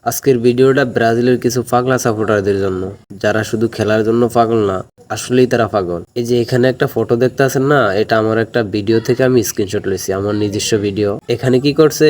আজকের ভিডিওটা ব্রাজিলের কিছু পাগলা সাপোর্টারদের জন্য, যারা শুধু খেলার জন্য পাগল না, আসলেই তারা পাগল। এই যে এখানে একটা ফটো দেখতে আছেন না, এটা আমার একটা ভিডিও থেকে আমি স্ক্রিনশট লইছি, আমার নিজস্ব ভিডিও। এখানে কি করছে,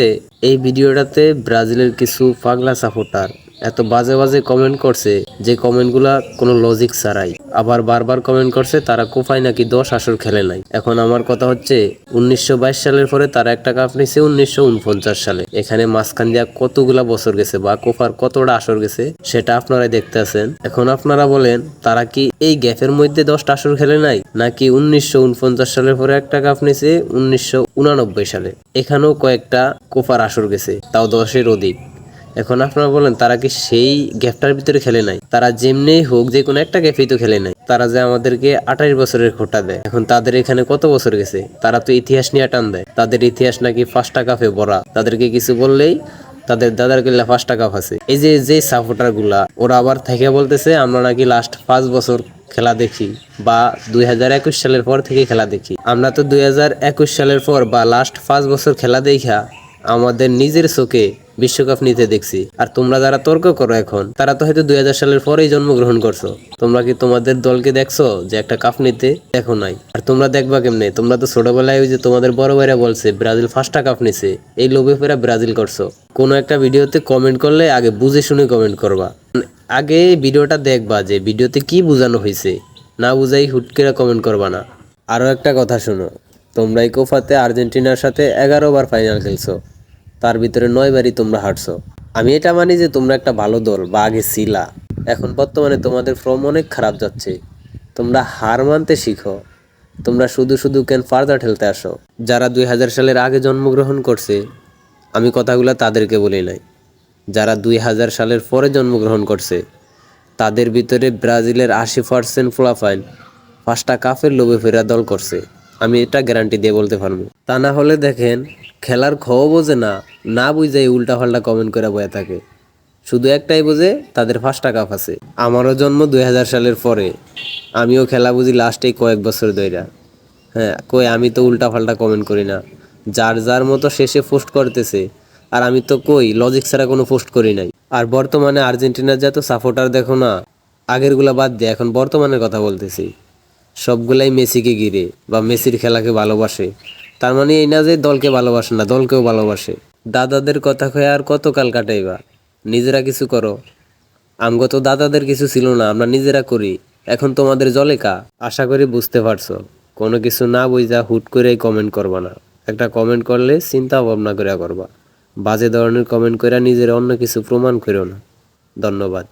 এই ভিডিওটাতে ব্রাজিলের কিছু পাগলা সাপোর্টার এত বাজে বাজে কমেন্ট করছে, যে কমেন্টগুলা কোনো লজিক ছাড়াই। আবার বারবার কমেন্ট করছে তারা কোফায় নাকি 10 আসর খেলে নাই। এখন আমার কথা হচ্ছে 1922 সালের পরে তারা একটা কাপ নিছে 1949 সালে। এখানে মাঝখান দিয়া কতগুলা বছর গেছে বা কোফার কতটা আসর গেছে সেটা আপনারা দেখতে আছেন। এখন আপনারা বলেন তারা কি এই গ্যাপের মধ্যে 10টা আসর খেলে নাই, নাকি 1949 সালের পরে একটা কাপ নিছে 1989 সালে। এখানেও কয়েকটা কোফার আসর গেছে, তাও 10-এর অধিক। এখন আপনারা বলেন তারা কি সেই গ্যাপটার ভিতরে খেলে নাই? তারা যেমনি হোক যে কোনো একটা গ্যাপেই তো খেলে নাই। তারা যে আমাদেরকে 28 বছরের খোটা দেয়, এখন তাদের এখানে কত বছর গেছে? তারা তো ইতিহাস নিয়ে টান দেয়, তাদের ইতিহাস নাকি 5টা কাপে ভরা। তাদেরকে কিছু বললেই তাদের দাদার কিল্লা 5টা কাপ আছে। এই যে সাপোর্টার গুলা ওরা আবার থেকে বলতেছে আমরা নাকি লাস্ট 5 বছর খেলা দেখি বা 2021 সালের পর থেকে খেলা দেখি। আমরা তো 2021 সালের পর বা লাস্ট 5 বছর খেলা দেখা আমাদের নিজের চোখে বিশ্বকাপ নিতে দেখছি। আর তোমরা যারা তর্ক করো এখন, তারা তো হয়তো 2000 সালের পরেই জন্মগ্রহণ করছো। তোমরা কি তোমাদের দলকে দেখছো যে একটা কাপ নিতে? দেখো নাই। আর তোমরা দেখবা কেমনে? তোমরা তো ছোটবেলায় ওই যে তোমাদের বড় ভাইরা বলছে ব্রাজিল 5টা কাপ নিছে, এই লোভে ফেরা ব্রাজিল করছো। কোনো একটা ভিডিওতে কমেন্ট করলে আগে বুঝে শুনে কমেন্ট করবা। আগে ভিডিওটা দেখবা যে ভিডিওতে কি বোঝানো হয়েছে, না বুঝাই হুট করে কমেন্ট করবা না। আরো একটা কথা শোনো, তোমরা এই কোফাতে আর্জেন্টিনার সাথে 11 বার ফাইনাল খেলছো, তার ভিতরে 9 বারই তোমরা হারছো। আমি এটা মানি যে তোমরা একটা ভালো দল বা আগে ছিলা, এখন বর্তমানে তোমাদের ফর্ম অনেক খারাপ যাচ্ছে। তোমরা হার মানতে শিখো। তোমরা শুধু শুধু কেন ফার্দার ঠেলতে আসো? যারা 2000 সালের আগে জন্মগ্রহণ করছে, আমি কথাগুলো তাদেরকে বলি নাই। যারা 2000 সালের পরে জন্মগ্রহণ করছে, তাদের ভিতরে ব্রাজিলের 80% ফলাফল 5টা কাপের লোভে ফেরা দল করছে। আমি এটা গ্যারান্টি দিয়ে বলতে পারবো। তা না হলে দেখেন, খেলার খও বোঝে না, না বুঝাই উল্টা পাল্টা কমেন্ট করে বয়ে থাকে। শুধু একটাই বোঝে তাদের 5টা কাপ আছে। আমারও জন্ম 2000 সালের পরে, আমিও খেলা বুঝি লাস্টেই কয়েক বছর ধইরা। হ্যাঁ, কই আমি তো উল্টা পাল্টা কমেন্ট করি না। যার যার মতো শেষে পোস্ট করতেছে, আর আমি তো কই লজিক ছাড়া কোনো পোস্ট করি নাই। আর বর্তমানে আর্জেন্টিনার যত সাপোর্টার দেখো না, আগেরগুলা বাদ দিয়ে এখন বর্তমানের কথা বলতেছি, সবগুলাই মেসিকে ঘিরে বা মেসির খেলাকে ভালোবাসে। তার মানে এই না যে দলকে ভালোবাসে না, দলকেও ভালোবাসে। দাদাদের কথা কয়ে আর কত কাল কাটাইবা? নিজেরা কিছু করো। আমগো তো দাদাদের কিছু ছিল না, আমরা নিজেরা করি। এখন তোমাদের জলে কা? আশা করি বুঝতে পারছো। কোনো কিছু না বুঝা হুট করেই কমেন্ট করবা না। একটা কমেন্ট করলে চিন্তা ভাবনা করে করবা। বাজে ধরনের কমেন্ট করে নিজের অন্য কিছু প্রমাণ করো না। ধন্যবাদ।